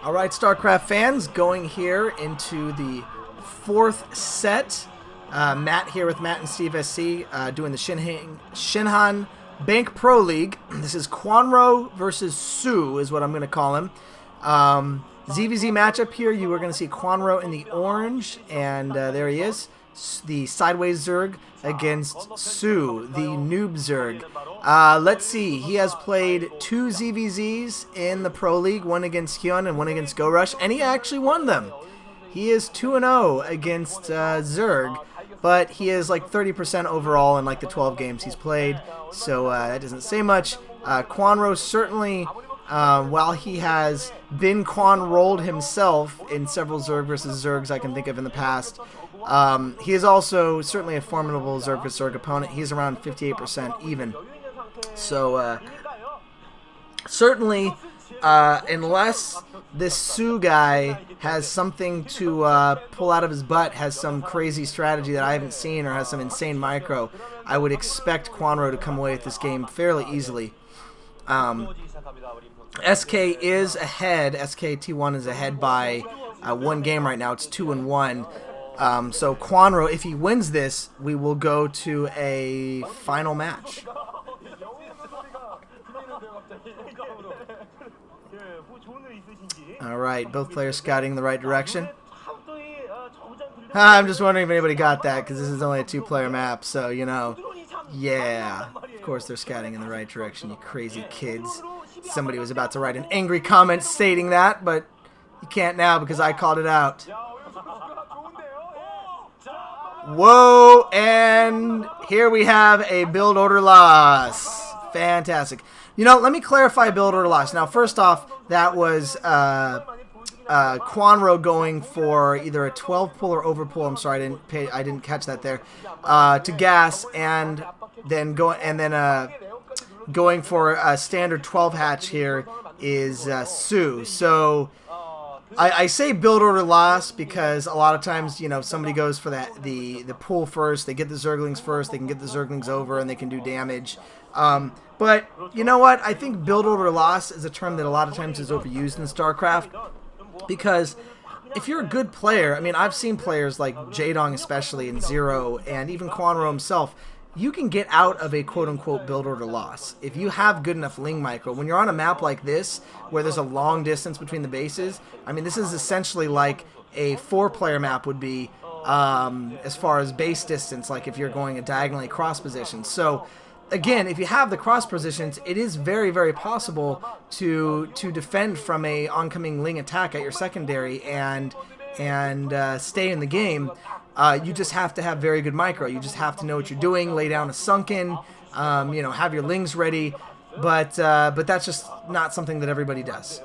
All right, StarCraft fans, going here into the fourth set. Matt here with Matt and Steve SC doing the Shinhan Bank Pro League. This is Kwanro versus Su is what I'm going to call him. ZVZ matchup here. You are going to see Kwanro in the orange, and there he is. The sideways Zerg against Su, the noob Zerg. Let's see. He has played 2 ZVZs in the Pro League, one against Hyun and one against Go Rush, and he actually won them. He is 2-0 against Zerg, but he is like 30% overall in like the 12 games he's played, so that doesn't say much. Kwanro certainly, while he has been Kwan-rolled himself in several Zerg versus Zergs I can think of in the past, he is also certainly a formidable Zerg versus Zerg opponent. He's around 58% even. So, certainly, unless this Su guy has something to pull out of his butt, has some crazy strategy that I haven't seen, or has some insane micro, I would expect Kwanro to come away with this game fairly easily. SK is ahead. SKT1 is ahead by 1 game right now. It's 2-1. So Kwanro, if he wins this, we will go to a final match. Alright, both players scouting in the right direction. I'm just wondering if anybody got that, because this is only a 2-player map, so, you know, yeah. Of course they're scouting in the right direction, you crazy kids. Somebody was about to write an angry comment stating that, but you can't now because I called it out. Whoa, and here we have a build order loss. Fantastic. You know, let me clarify build order loss. Now, first off, that was Kwanro going for either a 12 pull or over pull. I'm sorry, I didn't catch that there. To gas, and then going for a standard 12 hatch here is Su. So I say build order loss because a lot of times, you know, somebody goes for the pull first, they get the Zerglings first, they can get the Zerglings over and they can do damage. But you know what? I think build order loss is a term that a lot of times is overused in StarCraft, because if you're a good player, I mean, I've seen players like Jaedong especially in Zero, and even Kwanro himself, you can get out of a quote-unquote build order loss if you have good enough Ling micro. When you're on a map like this, where there's a long distance between the bases, I mean, this is essentially like a 4-player map would be as far as base distance, like if you're going a diagonally cross position. So again, if you have the cross positions, it is very, very possible to defend from a oncoming Ling attack at your secondary and stay in the game. You just have to have very good micro. You just have to know what you're doing, lay down a sunken, you know, have your Lings ready, but that's just not something that everybody does.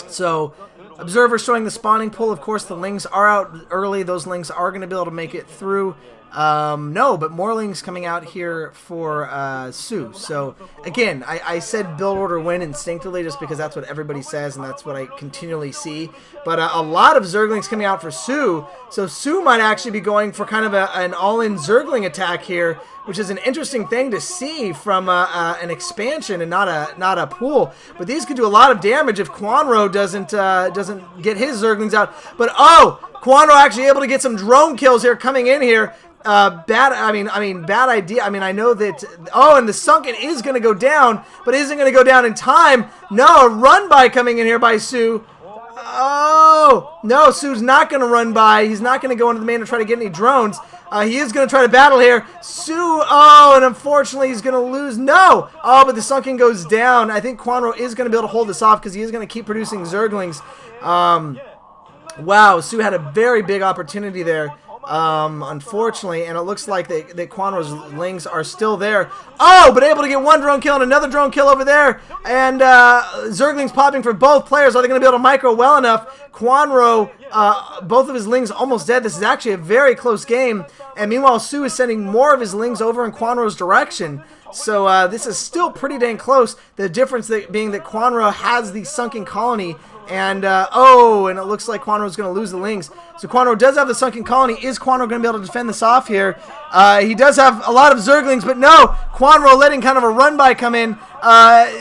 So, Observer showing the spawning pool. Of course, the Lings are out early. Those Lings are going to be able to make it through. No, but more Lings coming out here for Su. So, again, I said build order win instinctively just because that's what everybody says and that's what I continually see. But a lot of Zerglings coming out for Su. So Su might actually be going for kind of an all-in Zergling attack here, which is an interesting thing to see from an expansion and not a pool. But these could do a lot of damage if Kwanro doesn't get his Zerglings out. But oh, Kwanro actually able to get some drone kills here coming in here. Bad idea. I mean, I know that. Oh, and the sunken is going to go down, but isn't going to go down in time. No, a run by coming in here by Su. Oh no, Su's not going to run by. He's not going to go into the main to try to get any drones. He is going to try to battle here. Su. Oh, and unfortunately he's going to lose. No. Oh, but the sunken goes down. I think Kwanro is going to be able to hold this off because he is going to keep producing Zerglings. Wow, Su had a very big opportunity there. Unfortunately, and it looks like that Kwanro's Lings are still there. Oh, but able to get one drone kill and another drone kill over there. And Zerglings popping for both players. Are they going to be able to micro well enough? Kwanro, both of his Lings almost dead. This is actually a very close game. And meanwhile, Su is sending more of his Lings over in Kwanro's direction. So this is still pretty dang close. The difference being that Kwanro has the sunken colony. And, and it looks like Kwanro's going to lose the Lings. So Kwanro does have the sunken colony. Is Kwanro going to be able to defend this off here? He does have a lot of Zerglings, but no. Kwanro letting kind of a run-by come in.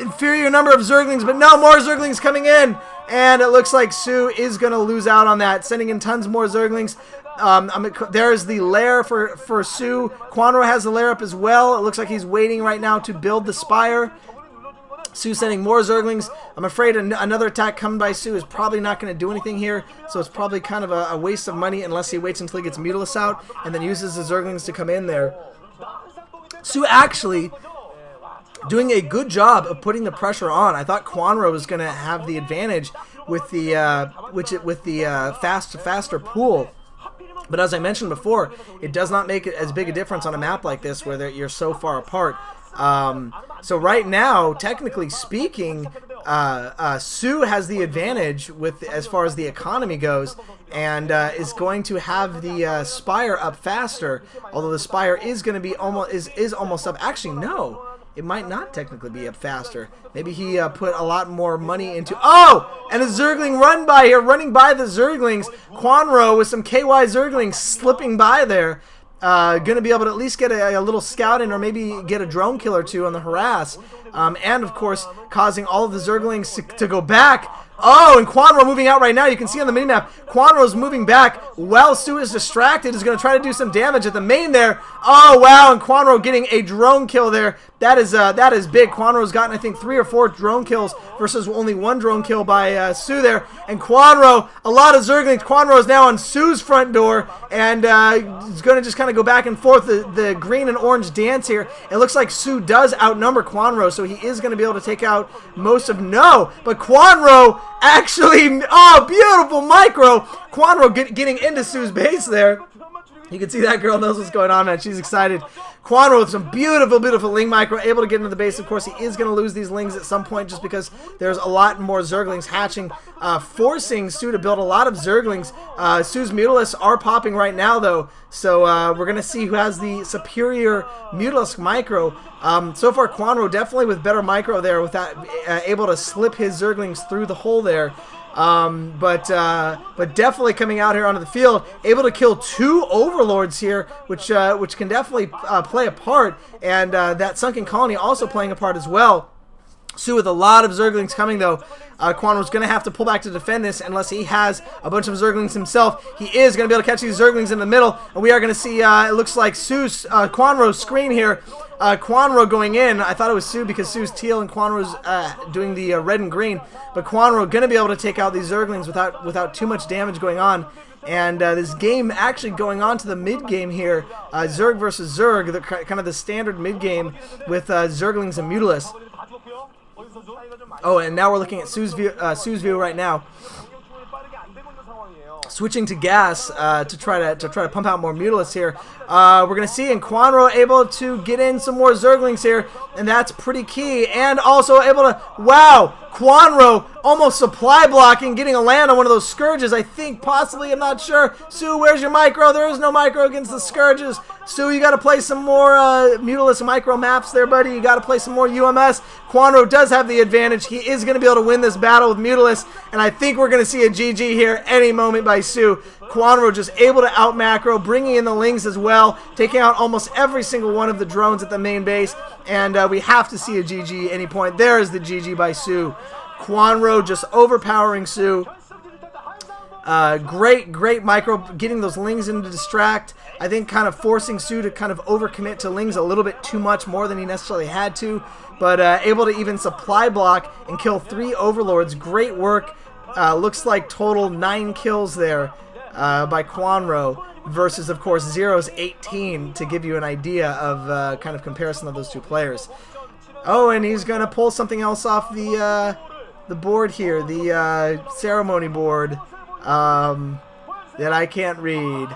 Inferior number of Zerglings, but no, more Zerglings coming in. And it looks like Su is going to lose out on that, sending in tons more Zerglings. There's the lair for Su. Kwanro has the lair up as well. It looks like he's waiting right now to build the spire. Su sending more Zerglings. I'm afraid another attack coming by Su is probably not going to do anything here, so it's probably kind of a waste of money unless he waits until he gets Mutalisk out and then uses the Zerglings to come in there. Su actually doing a good job of putting the pressure on. I thought Kwanro was going to have the advantage with the faster pool. But as I mentioned before, it does not make it as big a difference on a map like this where you're so far apart. So right now, technically speaking, Su has the advantage with as far as the economy goes, and is going to have the Spire up faster. Although the Spire is going to be almost up. Actually, no. It might not technically be up faster. Maybe he put a lot more money into... Oh! And a Zergling run by here, running by the Zerglings. Kwanro with some KY Zerglings slipping by there. Going to be able to at least get a little scout in, or maybe get a drone kill or two on the harass. And, of course, causing all of the Zerglings to go back. Oh, and Kwanro moving out right now. You can see on the minimap, Kwanro's moving back while Su is distracted. Is going to try to do some damage at the main there. Oh, wow, and Kwanro getting a drone kill there. That is big. Kwanro's gotten, I think, 3 or 4 drone kills versus only 1 drone kill by Su there. And Kwanro, a lot of Zerglings. Kwanro is now on Su's front door, and is going to just kind of go back and forth. The green and orange dance here. It looks like Su does outnumber Kwanro, so he is going to be able to take out most of... No, but Kwanro actually... Oh, beautiful micro. Kwanro getting into Su's base there. You can see that girl knows what's going on, man. She's excited. Kwanro with some beautiful, beautiful Ling micro, able to get into the base. Of course, he is going to lose these Lings at some point just because there's a lot more Zerglings hatching, forcing Su to build a lot of Zerglings. Su's Mutalisks are popping right now, though, so we're going to see who has the superior Mutalisk micro. So far, Kwanro definitely with better micro there, with that able to slip his Zerglings through the hole there. But definitely coming out here onto the field, able to kill 2 overlords here, which can definitely play a part, and that sunken colony also playing a part as well. Su with a lot of Zerglings coming, though. Kwanro's going to have to pull back to defend this unless he has a bunch of Zerglings himself. He is going to be able to catch these Zerglings in the middle, and we are going to see, it looks like Kwanro's screen here. Kwanro going in. I thought it was Su because Su's teal and Kwanro's doing the red and green. But Kwanro going to be able to take out these Zerglings without too much damage going on. And this game actually going on to the mid-game here. Zerg versus Zerg, kind of the standard mid-game with Zerglings and Mutalisks. Oh, and now we're looking at Su's view right now. Switching to gas to try to pump out more Mutalisks here. We're gonna see, and Kwanro able to get in some more Zerglings here, and that's pretty key. And also able to, wow, Kwanro almost supply blocking, getting a land on one of those Scourges, I think, possibly, I'm not sure. Su, where's your micro? There is no micro against the Scourges. Su, you got to play some more Mutalisk micro maps there, buddy. You got to play some more UMS. Kwanro does have the advantage. He is going to be able to win this battle with Mutalisk, and I think we're going to see a GG here any moment by Su. Kwanro just able to out macro, bringing in the Lings as well, taking out almost every single one of the drones at the main base, and we have to see a GG any point. There is the GG by Su. Kwanro just overpowering Su. Great micro, getting those Lings in to distract. I think kind of forcing Su to kind of overcommit to Lings a little bit too much, more than he necessarily had to, but able to even supply block and kill 3 overlords. Great work. Looks like total 9 kills there by Kwanro versus, of course, Zero's 18, to give you an idea of kind of comparison of those 2 players. Oh, and he's going to pull something else off the board here, the ceremony board that I can't read.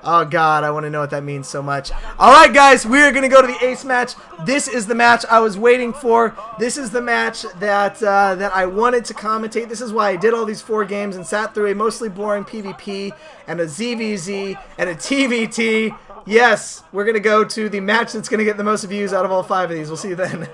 Oh, God, I want to know what that means so much. All right, guys, we are going to go to the ace match. This is the match I was waiting for. This is the match that I wanted to commentate. This is why I did all these 4 games and sat through a mostly boring PvP and a ZVZ and a TVT. Yes, we're going to go to the match that's going to get the most views out of all 5 of these. We'll see you then.